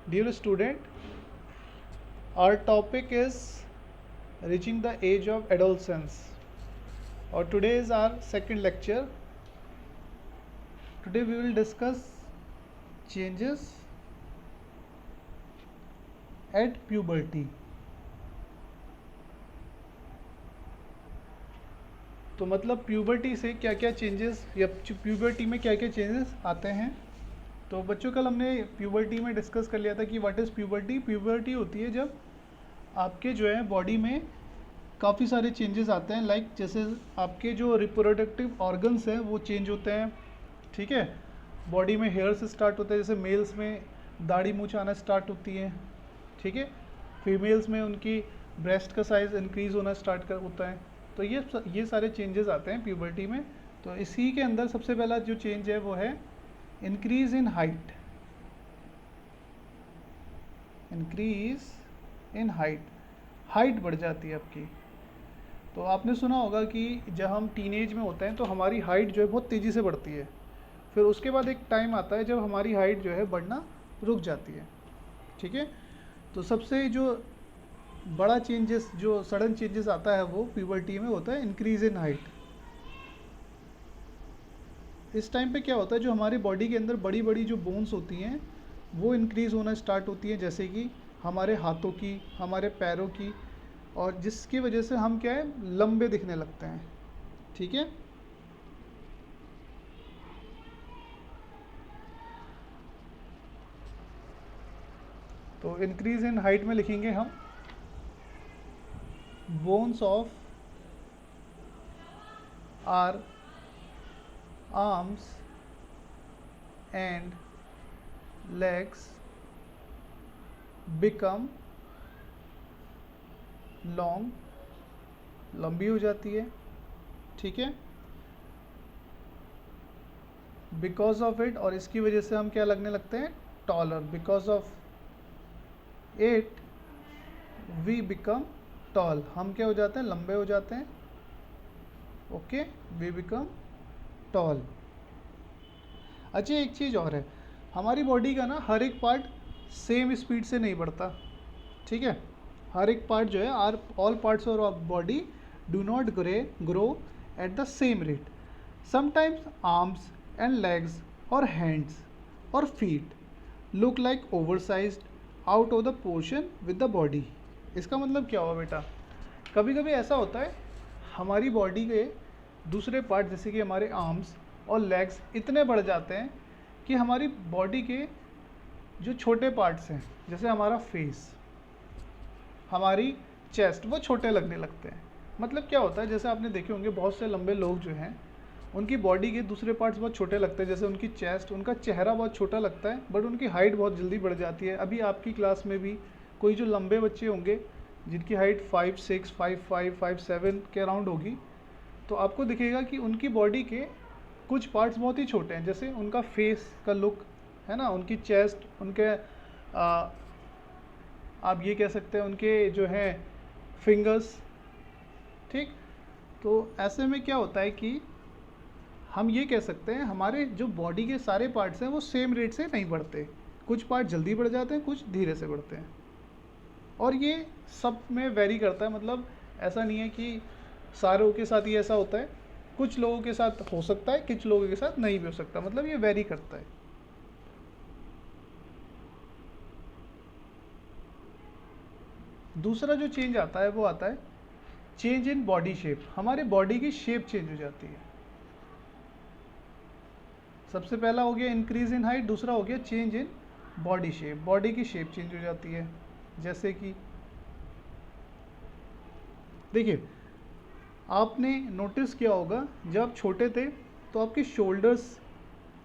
Dear student, our topic is reaching the age of adolescence. Or today is our second lecture. Today we will discuss changes at puberty. तो मतलब puberty से क्या क्या changes या puberty में क्या क्या चेंजेस आते हैं। तो बच्चों कल हमने प्यूबर्टी में डिस्कस कर लिया था कि व्हाट इज़ प्यूबर्टी। प्यूबर्टी होती है जब आपके जो है बॉडी में काफ़ी सारे चेंजेस आते हैं, लाइक जैसे आपके जो रिप्रोडक्टिव ऑर्गन्स हैं वो चेंज होते हैं, ठीक है। बॉडी में हेयर्स स्टार्ट होते हैं, जैसे मेल्स में दाढ़ी मूंछ आना स्टार्ट होती है, ठीक है। फीमेल्स में उनकी ब्रेस्ट का साइज़ इंक्रीज़ होना स्टार्ट कर होता है। तो ये सारे चेंजेस आते हैं प्यूबर्टी में। तो इसी के अंदर सबसे पहला जो चेंज है वो है increase in height. Increase in height बढ़ जाती है आपकी। तो आपने सुना होगा कि जब हम टीनेज में होते हैं तो हमारी हाइट जो है बहुत तेज़ी से बढ़ती है। फिर उसके बाद एक टाइम आता है जब हमारी हाइट जो है बढ़ना रुक जाती है, ठीक है। तो सबसे जो बड़ा चेंजेस, जो सडन चेंजेस आता है वो प्यूबर्टी में होता है इंक्रीज़ इन हाइट। इस टाइम पे क्या होता है, जो हमारी बॉडी के अंदर बड़ी बड़ी जो बोन्स होती हैं वो इंक्रीज़ होना स्टार्ट होती है, जैसे कि हमारे हाथों की, हमारे पैरों की, और जिसकी वजह से हम क्या है लंबे दिखने लगते हैं, ठीक है। तो इंक्रीज़ इन हाइट में लिखेंगे हम bones of our arms and legs become long, लंबी हो जाती है, ठीक है। बिकॉज ऑफ इट, और इसकी वजह से हम क्या लगने लगते हैं taller. Because of it we become tall, हम क्या हो जाते हैं लंबे हो जाते हैं, ओके। We become toll. अच्छा एक चीज़ और है, हमारी बॉडी का ना हर एक पार्ट सेम स्पीड से नहीं बढ़ता, ठीक है। हर एक पार्ट जो है all parts of body do not grow at the same rate. Sometimes arms and legs और हैंड्स और feet look like oversized out of the portion with the body. इसका मतलब क्या हुआ बेटा, कभी कभी ऐसा होता है हमारी बॉडी के दूसरे पार्ट जैसे कि हमारे आर्म्स और लेग्स इतने बढ़ जाते हैं कि हमारी बॉडी के जो छोटे पार्ट्स हैं, जैसे हमारा फेस, हमारी चेस्ट, वो छोटे लगने लगते हैं। मतलब क्या होता है, जैसे आपने देखे होंगे बहुत से लंबे लोग जो हैं उनकी बॉडी के दूसरे पार्ट्स बहुत छोटे लगते हैं, जैसे उनकी चेस्ट, उनका चेहरा बहुत छोटा लगता है, बट उनकी हाइट बहुत जल्दी बढ़ जाती है। अभी आपकी क्लास में भी कोई जो लंबे बच्चे होंगे जिनकी हाइट 5'6", 5'5", 5'7" के अराउंड होगी, तो आपको दिखेगा कि उनकी बॉडी के कुछ पार्ट्स बहुत ही छोटे हैं, जैसे उनका फेस का लुक है ना, उनकी चेस्ट, उनके आप ये कह सकते हैं उनके जो हैं फिंगर्स, ठीक। तो ऐसे में क्या होता है कि हम ये कह सकते हैं हमारे जो बॉडी के सारे पार्ट्स हैं वो सेम रेट से नहीं बढ़ते, कुछ पार्ट जल्दी बढ़ जाते हैं, कुछ धीरे से बढ़ते हैं, और ये सब में वेरी करता है। मतलब ऐसा नहीं है कि सारों के साथ ही ऐसा होता है, कुछ लोगों के साथ हो सकता है, कुछ लोगों के साथ नहीं भी हो सकता, मतलब ये वेरी करता है। दूसरा जो चेंज आता है वो आता है चेंज इन बॉडी शेप। हमारे बॉडी की शेप चेंज हो जाती है। सबसे पहला हो गया इंक्रीज इन हाइट, दूसरा हो गया change in body shape. Body की शेप चेंज हो जाती है, जैसे कि देखिए आपने नोटिस किया होगा जब आप छोटे थे तो आपकी शोल्डर्स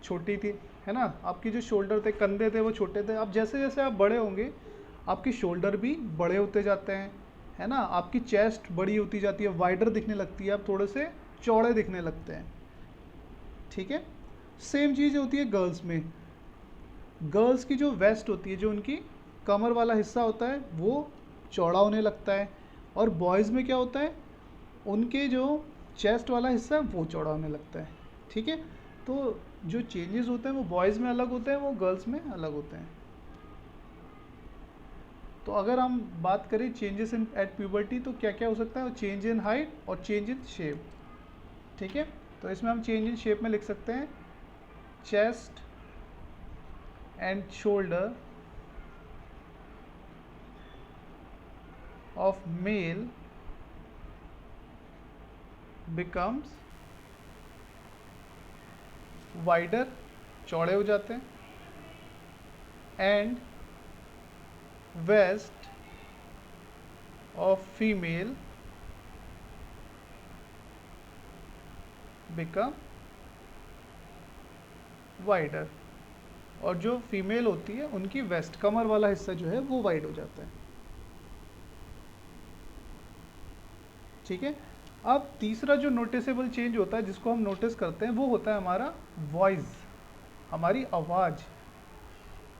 छोटी थी, है ना। आपकी जो शोल्डर थे, कंधे थे, वो छोटे थे। अब जैसे जैसे आप बड़े होंगे आपकी शोल्डर भी बड़े होते जाते हैं, है ना। आपकी चेस्ट बड़ी होती जाती है, वाइडर दिखने लगती है, आप थोड़े से चौड़े दिखने लगते हैं, ठीक है। सेम चीज़ होती है गर्ल्स में। गर्ल्स की जो वेस्ट होती है, जो उनकी कमर वाला हिस्सा होता है, वो चौड़ा होने लगता है, और बॉयज़ में क्या होता है, उनके जो चेस्ट वाला हिस्सा है वो चौड़ा होने लगता है, ठीक है। तो जो चेंजेस होते हैं वो बॉयज़ में अलग होते हैं, वो गर्ल्स में अलग होते हैं। तो अगर हम बात करें चेंजेस इन एट प्यूबर्टी तो क्या क्या हो सकता है, चेंज इन हाइट और चेंज इन शेप। ठीक है, तो इसमें हम चेंज इन शेप में लिख सकते हैं chest and shoulder of male becomes wider, चौड़े हो जाते हैं, and waist of female become wider, और जो फीमेल होती है उनकी वेस्ट, कमर वाला हिस्सा जो है वो वाइड हो जाता है। ठीक है, अब तीसरा जो नोटिसेबल चेंज होता है जिसको हम नोटिस करते हैं वो होता है हमारा वॉइस, हमारी आवाज़।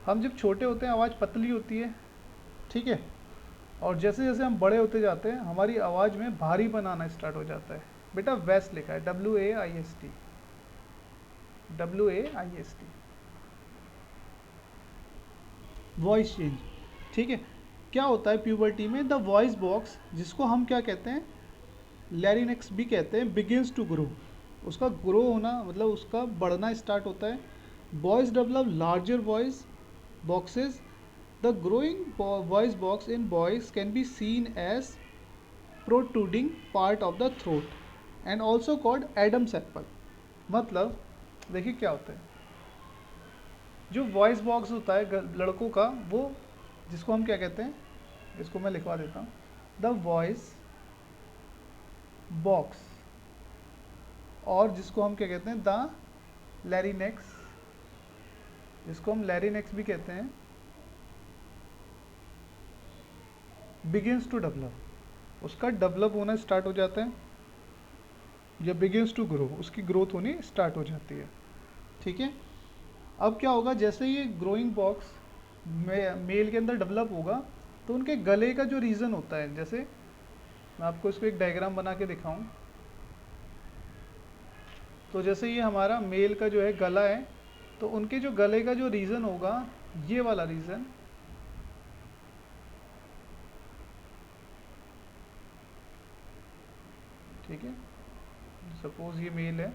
हम जब छोटे होते हैं आवाज़ पतली होती है, ठीक है, और जैसे जैसे हम बड़े होते जाते हैं हमारी आवाज़ में भारी बनाना स्टार्ट हो जाता है। बेटा वेस्ट लिखा है, WAIST, WAIST, वॉइस चेंज। ठीक है, क्या होता है प्यूबर्टी में, द वॉइस बॉक्स, जिसको हम क्या कहते हैं, लैरिंक्स भी कहते हैं, बिगिंस टू ग्रो, उसका ग्रो होना मतलब उसका बढ़ना स्टार्ट होता है। Boys develop larger voice boxes, the growing voice box in boys can be seen as protruding part of the throat and also called Adam's apple. मतलब देखिए क्या होता है, जो वॉइस बॉक्स होता है लड़कों का, वो जिसको हम क्या कहते हैं, इसको मैं लिखवा देता हूँ, द वॉइस बॉक्स, और जिसको हम क्या कहते हैं, द लैरिनेक्स, जिसको हम लैरिनेक्स भी कहते हैं, बिगिंस टू डेवलप, उसका डेवलप होना स्टार्ट हो जाता है, या बिगिंस टू ग्रो, उसकी ग्रोथ होनी स्टार्ट हो जाती है। ठीक है, अब क्या होगा, जैसे ये ग्रोइंग बॉक्स मेल के अंदर डेवलप होगा तो उनके गले का जो रीज़न होता है, जैसे मैं आपको इसको एक डायग्राम बना के दिखाऊं, तो जैसे ये हमारा मेल का जो है गला है, तो उनके जो गले का जो रीज़न होगा, ये वाला रीज़न, ठीक है, सपोज ये मेल है,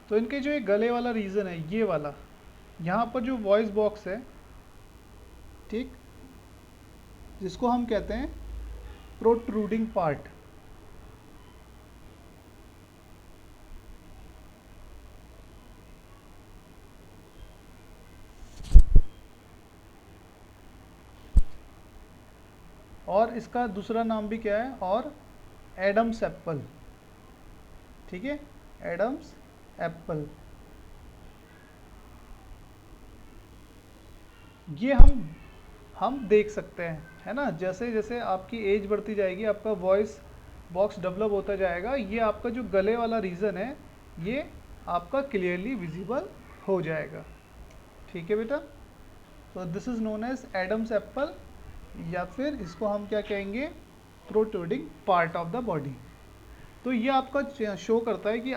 तो इनके जो ये गले वाला रीज़न है, ये वाला, यहाँ पर जो वॉइस बॉक्स है, ठीक, जिसको हम कहते हैं प्रोट्रूडिंग पार्ट, और इसका दूसरा नाम भी क्या है, और एडम्स एप्पल। ठीक है, एडम्स एप्पल, ये हम देख सकते हैं, है ना, जैसे जैसे आपकी एज बढ़ती जाएगी आपका वॉइस बॉक्स डेवलप होता जाएगा, ये आपका जो गले वाला रीज़न है ये आपका क्लियरली विजिबल हो जाएगा। ठीक है बेटा, तो this is known as Adam's apple, या फिर इसको हम क्या कहेंगे, protruding part of the body. तो ये आपका शो करता है कि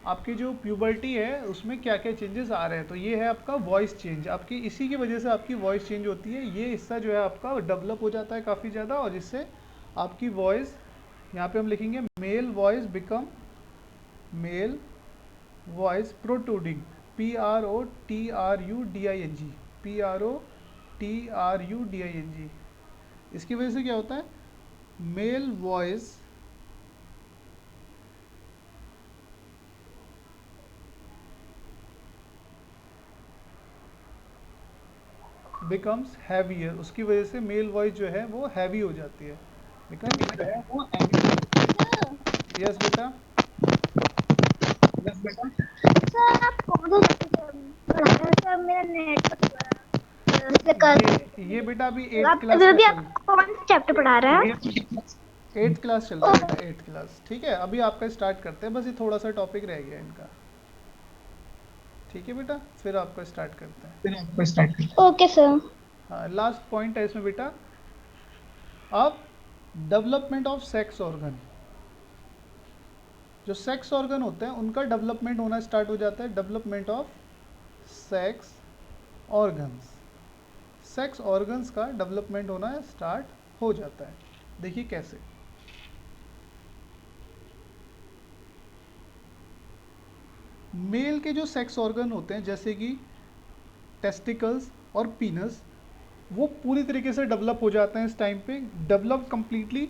आपकी जो प्यूबर्टी है उसमें क्या क्या चेंजेस आ रहे हैं। तो ये है आपका वॉइस चेंज, आपकी इसी की वजह से आपकी वॉइस चेंज होती है, ये हिस्सा जो है आपका डेवलप हो जाता है काफ़ी ज़्यादा, और जिससे आपकी वॉइस, यहाँ पे हम लिखेंगे male voice become, male voice protruding, PROTRUDING, PROTRUDING। इसकी वजह से क्या होता है, मेल वॉइस बिकम्स हैवियर, उसकी वजह से मेल वॉइस जो है वो हैवी हो जाती है, बिकम जो है वो हैवी। यस बेटा, सर आप कौन सा पढ़ा रहे हैं? सर मेरा नेट ये बेटा अभी 8th क्लास अभी का आप कौन सा चैप्टर पढ़ा रहे हैं? 8th क्लास चल रहा है बेटा, 8th क्लास। ठीक है, अभी आपका स्टार्ट करते हैं, बस ये थोड़ा सा टॉपिक रह गया इनका। ठीक है बेटा, फिर आपको स्टार्ट करते हैं। फिर आपको स्टार्ट करते ओके सर। हाँ, लास्ट पॉइंट है इसमें बेटा। अब डेवलपमेंट ऑफ सेक्स ऑर्गन, जो सेक्स ऑर्गन होते हैं उनका डेवलपमेंट होना स्टार्ट हो जाता है। Development of sex organs, sex organs का डेवलपमेंट होना स्टार्ट हो जाता है। देखिए कैसे। मेल के जो सेक्स ऑर्गन होते हैं जैसे कि टेस्टिकल्स और पीनस, वो पूरी तरीके से डेवलप हो जाते हैं इस टाइम पे, develop completely.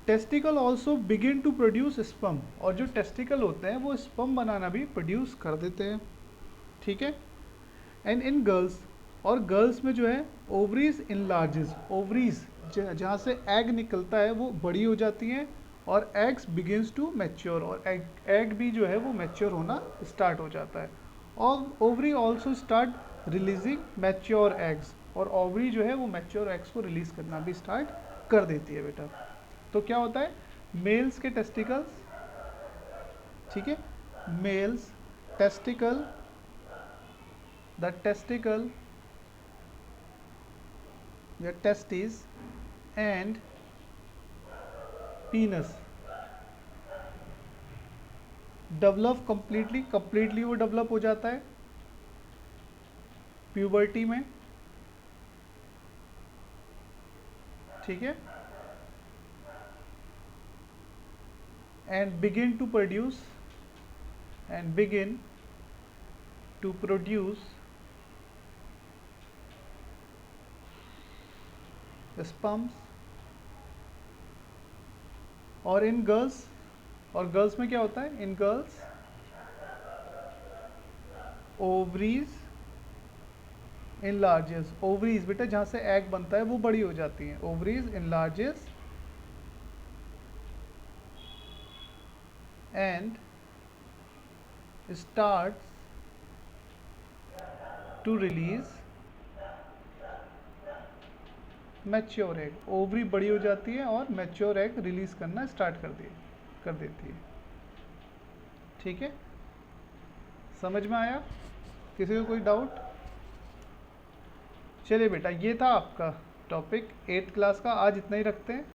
Testicle also begin to produce sperm, और जो टेस्टिकल होते हैं वो स्पर्म बनाना भी प्रोड्यूस कर देते हैं। ठीक है। एंड इन गर्ल्स, और गर्ल्स में जो है ओवरीज इन लार्जेस, ओवरीज जहाँ से एग निकलता है वो बड़ी हो जाती हैं, और एग्स बिगिंस टू मैच्योर, और एग भी जो है वो मैच्योर होना स्टार्ट हो जाता है। और ovary also start releasing mature eggs, और ओवरी जो है वो मैच्योर एग्स को रिलीज करना भी स्टार्ट कर देती है बेटा। तो क्या होता है, मेल्स के टेस्टिकल्स, ठीक है, मेल्स टेस्टिकल, द टेस्टिकल या testis and penis develop completely वो डेवलप हो जाता है प्यूबर्टी में। ठीक है। And begin to produce sperms. और इन गर्ल्स, और गर्ल्स में क्या होता है, in girls ovaries enlarges, ovaries बेटा जहाँ से एग बनता है वो बड़ी हो जाती हैं, ovaries enlarges and starts to release mature egg, ovary बड़ी हो जाती है और मैच्योर एग रिलीज करना स्टार्ट कर देती है। ठीक है, समझ में आया? किसी को कोई डाउट? चलिए बेटा, ये था आपका टॉपिक 8th क्लास का, आज इतना ही रखते हैं।